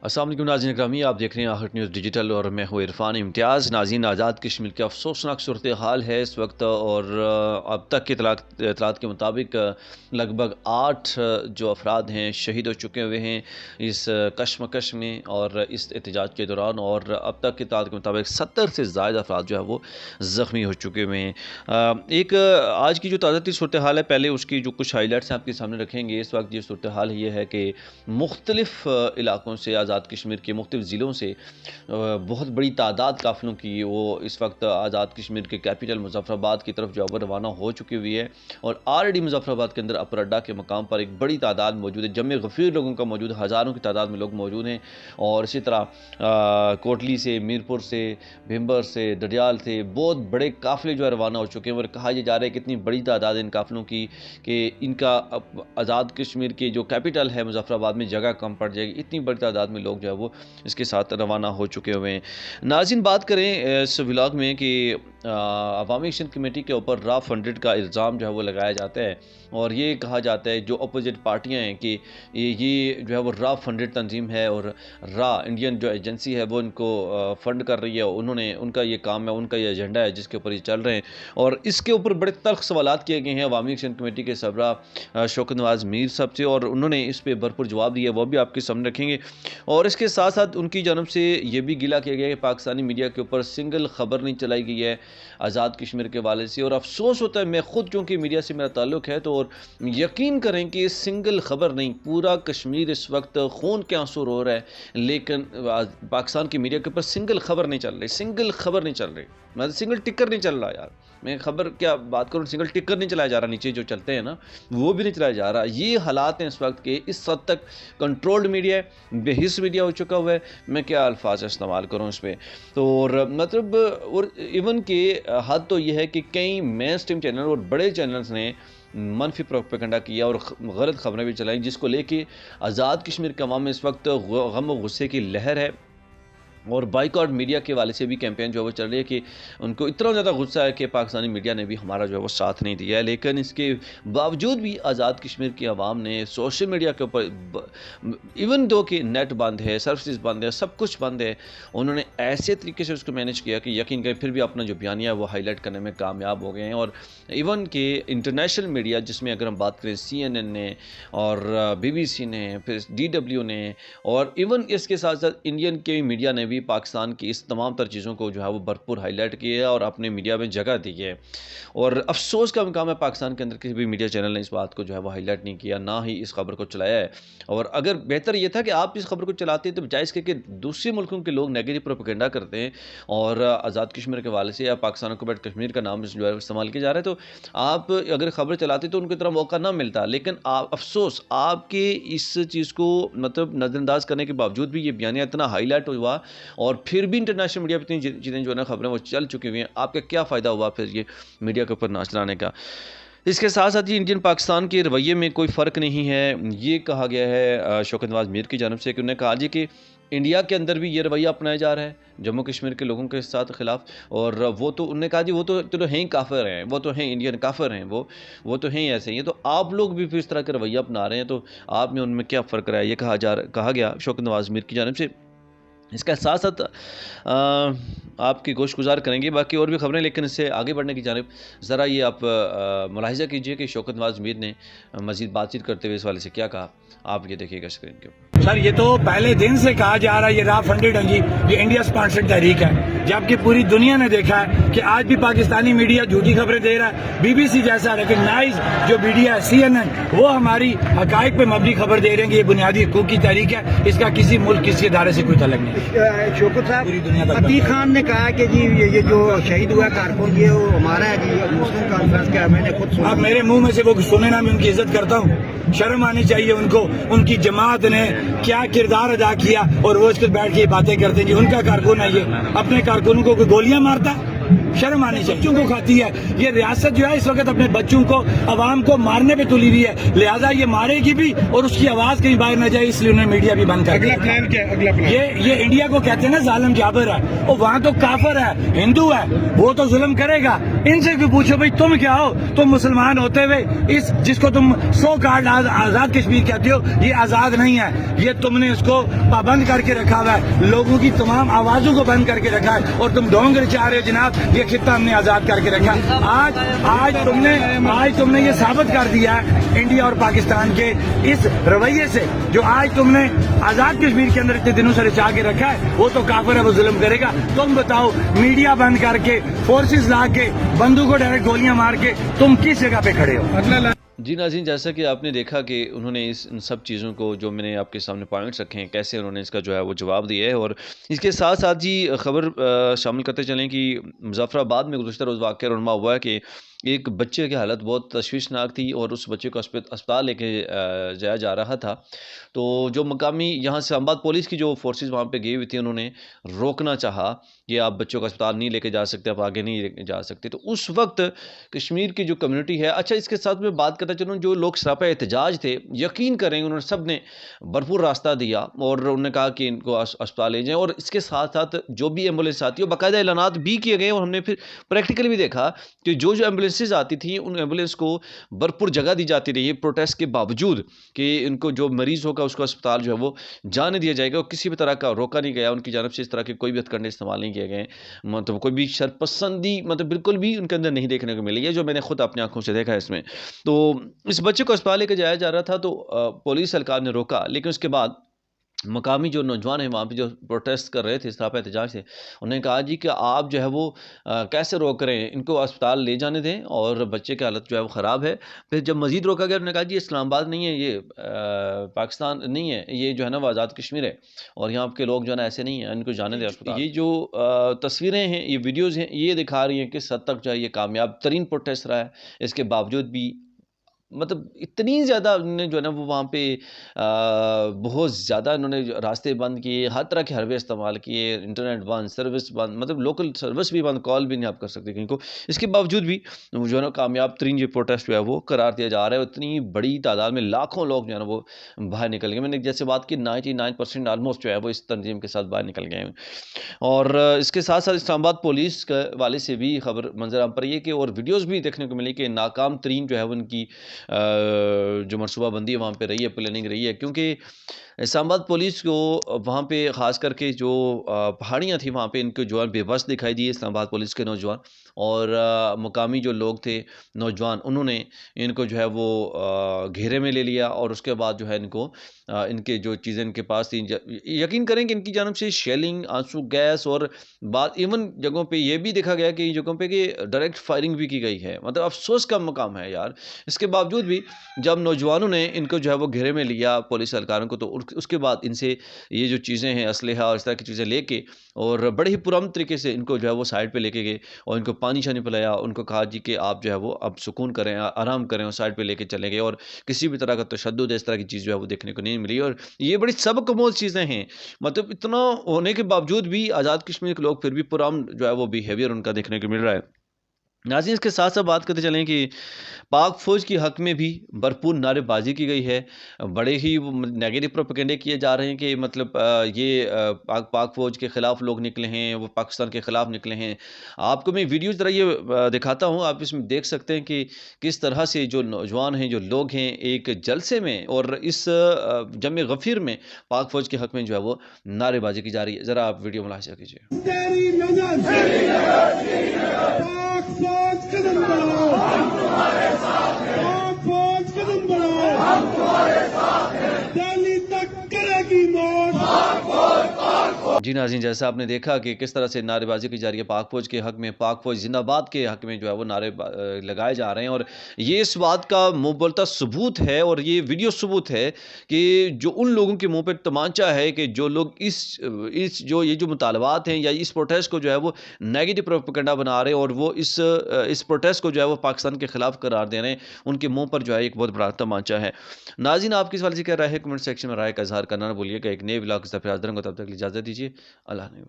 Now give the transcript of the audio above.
السلام علیکم ناظرین اکرامی، آپ دیکھ رہے ہیں آخر نیوز ڈیجیٹل اور میں ہوں عرفان امتیاز۔ ناظرین، آزاد کشمیر کی افسوسناک صورتحال ہے اس وقت، اور اب تک کے اطلاعات کے مطابق لگ بھگ 8 جو افراد ہیں شہید ہو چکے ہوئے ہیں اس کشمکش میں اور اس احتجاج کے دوران، اور اب تک کے اطلاعات کے مطابق 70 سے زائد افراد جو ہے وہ زخمی ہو چکے ہوئے ہیں۔ ایک آج کی جو تازہ ترین صورتحال ہے، پہلے اس کی جو کچھ ہائی لائٹس ہیں آپ کے سامنے رکھیں گے۔ اس وقت یہ صورتحال یہ ہے کہ مختلف علاقوں سے، آزاد کشمیر کے مختلف ضلعوں سے بہت بڑی تعداد قافلوں کی وہ اس وقت آزاد کشمیر کے کیپٹل مظفر آباد کی طرف جو ہے وہ روانہ ہو چکی ہوئی ہے، اور آلریڈی مظفر آباد کے اندر اپر اڈا کے مقام پر ایک بڑی تعداد موجود ہے، جمع غفیر لوگوں کا موجود ہے، ہزاروں کی تعداد میں لوگ موجود ہیں۔ اور اسی طرح کوٹلی سے، میرپور سے، بھمبر سے، ڈڈیال سے بہت بڑے قافلے جو ہے روانہ ہو چکے ہیں، اور کہا یہ جا رہا ہے کہ اتنی بڑی تعداد ان قافلوں کی کہ ان کا آزاد کشمیر کے جو کیپٹل ہے مظفر آباد میں جگہ کم پڑ جائے گی، اتنی بڑی تعداد میں لوگ جو ہے وہ اس کے ساتھ روانہ ہو چکے ہوئے ہیں۔ ناظرین، بات کریں اس ولاگ میں کہ عوامی ایکشن کمیٹی کے اوپر را فنڈڈ کا الزام جو ہے وہ لگایا جاتا ہے، اور یہ کہا جاتا ہے جو اپوزٹ پارٹیاں ہیں کہ یہ جو ہے وہ را فنڈڈ تنظیم ہے، اور را انڈین جو ایجنسی ہے وہ ان کو فنڈ کر رہی ہے، ان کا یہ کام ہے، ان کا یہ ایجنڈا ہے جس کے اوپر یہ چل رہے ہیں، اور اس کے اوپر بڑے تلخ سوالات کیے گئے ہیں عوامی ایکشن کمیٹی کے سربراہ شوکت نواز میر صاحب سے، اور انہوں نے اس پہ بھرپور جواب دیا، وہ بھی آپ کے سامنے رکھیں گے۔ اور اس کے ساتھ ساتھ ان کی جانب سے یہ بھی گلہ کیا گیا کہ پاکستانی میڈیا کے اوپر سنگل خبر نہیں چلائی گئی ہے آزاد کشمیر کے والے سے، اور افسوس ہوتا ہے، میں خود چونکہ میڈیا سے میرا تعلق ہے تو اور یقین کریں کہ سنگل خبر نہیں، پورا کشمیر اس وقت خون کے آنسو رو رہا ہے، لیکن پاکستان کی میڈیا کے اوپر سنگل خبر نہیں چل رہی، سنگل خبر نہیں چل رہی، مطلب سنگل ٹکر نہیں چل رہا یار، میں خبر کیا بات کروں، سنگل ٹکر نہیں چلایا جا رہا، نیچے جو چلتے ہیں نا وہ بھی نہیں چلایا جا رہا۔ یہ حالات ہیں اس وقت کے، اس حد تک کنٹرولڈ میڈیا ہے، بے حس میڈیا ہو چکا ہوا ہے، میں کیا الفاظ استعمال کروں اس پہ، تو اور مطلب اور ایون کہ حد تو یہ ہے کہ کئی مین اسٹریم چینل اور بڑے چینلز نے منفی پروپیگنڈا کیا اور غلط خبریں بھی چلائیں، جس کو لے کے آزاد کشمیر کے عوام میں اس وقت غم و غصے کی لہر ہے، اور بائیکاٹ میڈیا کے والے سے بھی کیمپین جو ہے وہ چل رہی ہے کہ ان کو اتنا زیادہ غصہ ہے کہ پاکستانی میڈیا نے بھی ہمارا جو ہے وہ ساتھ نہیں دیا ہے، لیکن اس کے باوجود بھی آزاد کشمیر کی عوام نے سوشل میڈیا کے اوپر ایون دو کہ نیٹ بند ہے، سروسز بند ہے، سب کچھ بند ہے، انہوں نے ایسے طریقے سے اس کو مینیج کیا کہ یقین کریں پھر بھی اپنا جو بیانیہ ہے وہ ہائی لائٹ کرنے میں کامیاب ہو گئے ہیں۔ اور ایون کہ انٹرنیشنل میڈیا، جس میں اگر ہم بات کریں CNN نے اور BBC نے، پھر DW نے، اور ایون اس کے ساتھ ساتھ انڈین کے میڈیا نے بھی پاکستان کی اس تمام تر چیزوں کو جو ہے وہ بھرپور ہائی لائٹ کیا ہے اور اپنے میڈیا میں جگہ دی ہے، اور افسوس کا مقام ہے پاکستان کے اندر کسی بھی میڈیا چینل نے اس بات کو جو ہے وہ ہائی لائٹ نہیں کیا، نہ ہی اس خبر کو چلایا ہے۔ اور اگر بہتر یہ تھا کہ آپ اس خبر کو چلاتے ہیں تو بجائے اس کے کہ دوسرے ملکوں کے لوگ نیگیٹو پروپیگنڈا کرتے ہیں اور آزاد کشمیر کے حوالے سے یا پاکستان کو بیٹھ کشمیر کا نام جو ہے استعمال کیا جا رہا ہے، تو آپ اگر خبر چلاتے تو ان کو اتنا موقع نہ ملتا، لیکن افسوس آپ کے اس چیز کو مطلب نظر انداز کرنے کے باوجود بھی یہ بیانیہ اتنا ہائی لائٹ ہوا، اور پھر بھی انٹرنیشنل میڈیا پہ اتنی چیزیں جو ہے نا خبریں وہ چل چکی ہوئی ہیں، آپ کا کیا فائدہ ہوا پھر یہ میڈیا کے اوپر نہ چلانے کا۔ اس کے ساتھ ساتھ یہ انڈین پاکستان کے رویے میں کوئی فرق نہیں ہے، یہ کہا گیا ہے شوکت نواز میر کی جانب سے کہ انہوں نے کہا جی کہ انڈیا کے اندر بھی یہ رویہ اپنایا جا رہا ہے جموں کشمیر کے لوگوں کے ساتھ خلاف، اور وہ تو انہوں نے کہا جی وہ تو ہیں کافر ہیں، وہ تو ہیں انڈین کافر ہیں، وہ تو ہیں ایسے ہی ہیں، تو آپ لوگ بھی پھر اس طرح کا رویہ اپنا رہے ہیں، تو آپ میں ان میں کیا فرق رہا ہے، یہ کہا گیا شوکت نواز میر کی جانب سے۔ اس کا ساتھ ساتھ آپ کی گوش گزار کریں گے باقی اور بھی خبریں، لیکن اس سے آگے بڑھنے کی جانب ذرا یہ آپ ملاحظہ کیجئے کہ شوکت نواز میر نے مزید بات چیت کرتے ہوئے اس والے سے کیا کہا، آپ یہ دیکھیے گا اسکرین کے اوپر۔ سر یہ تو پہلے دن سے کہا جا رہا ہے یہ را فنڈڈ ہے جی، یہ انڈیا اسپانسرڈ تحریک ہے، جبکہ پوری دنیا نے دیکھا ہے کہ آج بھی پاکستانی میڈیا جھوٹی خبریں دے رہا ہے، BBC جیسا ریکگنائز جو میڈیا ہے CNN وہ ہماری حقائق پہ مبنی خبر دے رہے ہیں کہ یہ بنیادی حقوق کی تحریک ہے، اس کا کسی ملک کسی ادارے سے کوئی تعلق نہیں۔ شوکت صاحب، پوری دنیا تک عتیق خان نے کہا کہ جی یہ جو شہید ہوا کارکن یہ وہ ہمارا ہے جی، مسلم کانفرنس کا میں نے خود سنا۔ اب میرے منہ میں سے وہ سنے نا، میں ان کی عزت کرتا ہوں، شرم آنی چاہیے ان کو، ان کی جماعت نے کیا کردار ادا کیا اور وہ اس کے بیٹھ کے باتیں کرتے ہیں جی ان کا کارکن ہے، یہ اپنے کارکنوں کو کوئی گولیاں مارتا ہے، शर्म आनी चाहिए। बच्चों को खाती है ये रियासत जो है इस वक्त अपने बच्चों को अवाम को मारने पे तुली हुई है, लिहाजा ये मारेगी भी और उसकी आवाज कहीं बाहर न जाए, इसलिए उन्होंने मीडिया भी बंद कर दिया। अगला प्लान क्या है? अगला प्लान ये इंडिया को कहते हैं ना जालिम जाबर है, और वहाँ तो काफर है, हिंदू है, वो तो जुल्म करेगा। इनसे भी पूछो भाई तुम क्या हो, तुम मुसलमान होते हुए इस जिसको तुम 100 कार्ड आजाद कश्मीर कहते हो, ये आजाद नहीं है, ये तुमने इसको पाबंद करके रखा हुआ है, लोगों की तमाम आवाजों को बंद करके रखा है, और तुम ढोंग रचा रहे हो जनाब, ये खित्ता हमने आजाद करके रखा। आज तुमने ये साबित कर दिया है इंडिया और पाकिस्तान के इस रवैये से, जो आज तुमने आजाद कश्मीर के अंदर इतने दिनों से रचा के रखा है, वो तो काफिर है, वो जुल्म करेगा। तुम बताओ, मीडिया बंद करके फोर्सेस ला के बंदूकों डायरेक्ट गोलियां मार के तुम किस जगह पे खड़े हो? अगला जी नाज़रीन, जैसा कि आपने देखा कि उन्होंने इन सब चीज़ों को जो मैंने आपके सामने पॉइंट्स रखे हैं, कैसे उन्होंने इसका जो है वो जवाब दिया है। और इसके साथ साथ जी खबर शामिल करते चलें कि मुज़फ़्फ़राबाद में गुज़श्ता रोज़ वाक़या रुनमा हुआ है कि एक बच्चे की हालत बहुत तशवीशनाक थी और उस बच्चे को अस्पताल लेके जाया जा रहा था। तो जो मकामी यहाँ से इस्लामाबाद पुलिस की जो फोर्सेस वहाँ पे गई हुई थी, उन्होंने रोकना चाहा कि आप बच्चों को अस्पताल नहीं लेके जा सकते, आप आगे नहीं लेके जा सकते। तो उस वक्त कश्मीर की जो कम्युनिटी है, अच्छा इसके साथ में बात करता चलूँ, जो लोग सरापा एहतजाज थे, यकीन करेंगे उन्होंने सब ने भरपूर रास्ता दिया और उन्होंने कहा कि इनको अस्पताल ले जाएँ। और इसके साथ साथ जो भी एम्बुलेंस आती है बाकायदा ऐलानात भी किए गए, और हमने फिर प्रैक्टिकली भी देखा कि जो एम्बुलेंसेज आती थी उन एम्बुलेंस को भरपूर जगह दी जाती रही है, प्रोटेस्ट के बावजूद कि इनको जो मरीज़ होगा उसको अस्पताल जो है वो जाने दिया जाएगा, और किसी भी तरह का रोका नहीं गया उनकी जानब से, इस तरह के कोई भी हथकंडे इस्तेमाल नहीं किए गए, मतलब कोई भी शरपसंदी मतलब बिल्कुल भी उनके अंदर नहीं देखने को मिली है, जो मैंने खुद अपनी आंखों से देखा है इसमें। तो इस बच्चे को अस्पताल लेकर जाया जा रहा था, तो पुलिस सरकार ने रोका, लेकिन उसके बाद मकामी जो नौजवान हैं वहाँ पे जो प्रोटेस्ट कर रहे थे, सरापा एहतजाज से, उन्होंने कहा जी कि आप जो है वो कैसे रोक रहे हैं, इनको अस्पताल ले जाने दें, और बच्चे की हालत जो है वो ख़राब है। फिर जब मज़ीद रोका गया, उन्होंने कहा जी इस्लामाबाद नहीं है, ये पाकिस्तान नहीं है, ये जो है ना वो आज़ाद कश्मीर है, और यहाँ के लोग जो है ना ऐसे नहीं हैं, इनको जाने दें अस्पताल। ये जो तस्वीरें हैं, ये वीडियोज़ हैं, ये दिखा रही हैं किस हद तक जो है ये कामयाब तरीन प्रोटेस्ट रहा है। इसके बावजूद भी मतलब इतनी ज़्यादा उन्होंने जो है ना वो वहाँ पे बहुत ज़्यादा इन्होंने रास्ते बंद किए, हर तरह के हरबे इस्तेमाल किए, इंटरनेट बंद, सर्विस बंद, मतलब लोकल सर्विस भी बंद, कॉल भी नहीं आप कर सकते कहीं को। इसके बावजूद भी जो है ना कामयाब तरीन ये प्रोटेस्ट जो है वो करार दिया जा रहा है। इतनी बड़ी तादाद में लाखों लोग जो है ना वो बाहर निकल गए। मैंने जैसे बात की 99% ऑलमोस्ट जो है वो इस तंजीम के साथ बाहर निकल गए हैं। और इसके साथ साथ इस्लामाबाद पुलिस के वाले से भी खबर मंजर आम पर ये कि और वीडियोज़ भी देखने को मिली कि नाकाम तरीन जो है वो उनकी जो मनसूबाबंदी है वहाँ पे रही है, प्लानिंग रही है, क्योंकि इस्लामाबाद पुलिस को वहाँ पे ख़ास करके जो पहाड़ियाँ थी वहाँ पे इनको जो है बेबस दिखाई दिए इस्लामाबाद पुलिस के नौजवान, और मुकामी जो लोग थे नौजवान, उन्होंने इनको जो है वो घेरे में ले लिया, और उसके बाद जो है इनको इनके जो चीज़ें इनके पास थी, यकीन करें कि इनकी जानब से शेलिंग, आंसू गैस, और बात इवन जगहों पे ये भी देखा गया कि जगहों पे कि डायरेक्ट फायरिंग भी की गई है। मतलब अफसोस का मकाम है यार। इसके बावजूद भी जब नौजवानों ने इनको जो है वो घेरे में लिया पुलिस एहलकारों को, तो उसके बाद इनसे ये जो चीज़ें हैं, असलहा और इस तरह की चीज़ें लेके, और बड़े ही पुरअमन तरीके से इनको जो है वो साइड पे लेके गए, और इनको पानी शानी पिलाया, उनको कहा जी कि आप जो है वो अब सुकून करें, आराम करें, और साइड पे लेके चले गए, और किसी भी तरह का तशद्दुद इस तरह की चीज़ जो है वो देखने को नहीं मिली। और ये बड़ी सबकमोल चीज़ें हैं, मतलब इतना होने के बावजूद भी आज़ाद कश्मीर के लोग फिर भी पुरअमन जो है वो बिहेवियर उनका देखने को मिल रहा है। नाज़रीन, इसके साथ साथ बात करते चलें कि पाक फ़ौज की हक़ में भी भरपूर नारेबाजी की गई है। बड़े ही नेगेटिव प्रोपेगेंडे किए जा रहे हैं कि मतलब ये पाक फ़ौज के ख़िलाफ़ लोग निकले हैं, वो पाकिस्तान के ख़िलाफ़ निकले हैं। आपको मैं वीडियो ज़रा ये दिखाता हूँ, आप इसमें देख सकते हैं कि किस तरह से जो नौजवान हैं, जो लोग हैं, एक जलसे में और इस जम गफ़ीर में पाक फ़ौज के हक़ में जो है वो नारेबाजी की जा रही है। ज़रा आप वीडियो मुलाहिज़ा कीजिए। कदम बढ़ाओ, हम तुम्हारे साथ हैं। पाक फौज कदम बढ़ाओ, हम तुम्हारे साथ हैं। दिल्ली तक करेगी मौत, पाक फौज, पाक फौज। जी नाज़रीन, जैसा आपने देखा कि किस तरह से नारेबाजी की जा रही है पाक फ़ौज के हक़ में, पाक फ़ौज जिंदाबाद के हक़ में जो है वो नारे लगाए जा रहे हैं, और ये इस बात का मुँह बोलता सबूत है, और ये वीडियो सबूत है कि जो उन लोगों के मुँह पे तमांचा है कि जो लोग इस जो मुतालबात हैं या इस प्रोटेस्ट को जो है वो नेगेटिव प्रोपेगेंडा बना रहे हैं, और वो इस प्रोटेस्ट को जो है वो पाकिस्तान के ख़िलाफ़ करार दे रहे हैं, उनके मुँह पर जो है एक बहुत बड़ा तमांचा है। नाज़रीन, आपकी इस वाले से क्या राय है, कमेंट सेक्शन में राय का इज़हार करना ना भूलिएगा। एक नए व्लॉग से फिर हाज़िर होंगे, तब तक इजाज़त दीजिए। अल्लाह ने